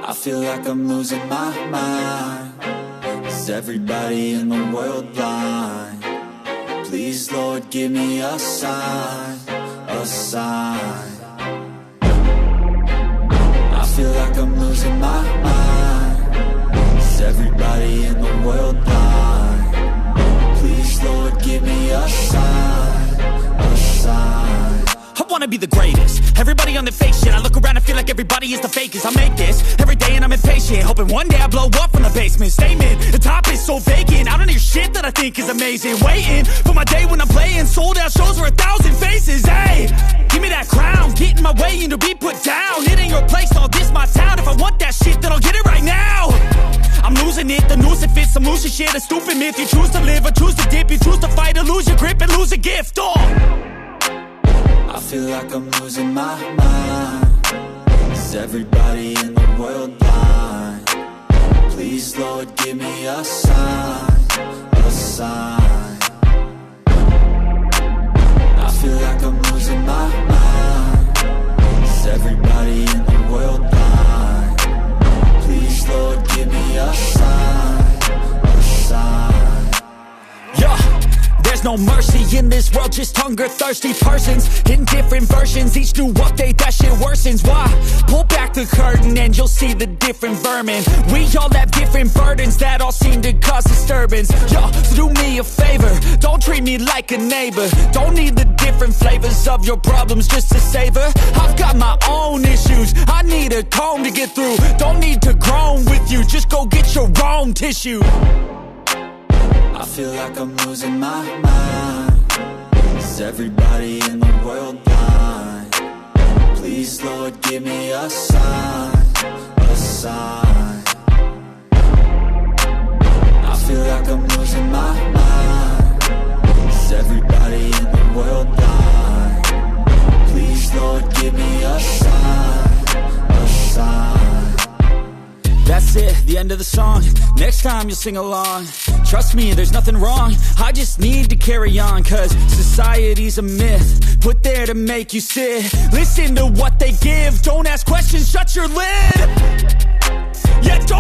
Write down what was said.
I feel like I'm losing my mind. Is everybody in the world blind? Please, Lord, give me a sign, a sign. I feel like I'm losing my mind. Is everybody in the world blind? Please, Lord, give me a sign, a sign. I wanna be the greatest. Everybody on the fake shit. I look around and feel like everybody is the fakest. I make this every day and I'm impatient, hoping one day I blow up from the basement. Statement, the top is so vacant. I don't hear shit that I think is amazing. Waiting for my day when I'm playing sold out shows for 1,000 faces. Hey, give me that crown, get in my way and to be put down. It ain't your place, all this my town. If I want that shit, then I'll get it right now. I'm losing it, the noose it fits. I'm losing shit, a stupid myth. You choose to live or choose to dip. You choose to fight or lose your grip and lose a gift. I feel like I'm losing my mind. Is everybody in the world blind? Please, Lord, give me a sign, a sign. I feel like I'm losing my mind. Is everybody in the world blind? Please, Lord, give me a sign, a sign. Yeah. There's no mercy in this world, just hunger-thirsty persons in different versions. Each new update, that shit worsens. Why? Pull back the curtain and you'll see the different vermin. We all have different burdens that all seem to cause disturbance. Yo, so do me a favor, don't treat me like a neighbor. Don't need the different flavors of your problems just to savor. I've got my own issues, I need a comb to get through. Don't need to groan with you, just go get your own tissue. I feel like I'm losing my mind. Is everybody in the world blind? Please, Lord, give me a sign, a sign. I feel like I'm losing my mind. Is everybody in the world blind? Please, Lord, give me a sign, a sign. That's it, the end of the song. Next time you'll sing along. Trust me, there's nothing wrong. I just need to carry on, cause society's a myth put there to make you sit. Listen to what they give. Don't ask questions, shut your lid. Yeah, don't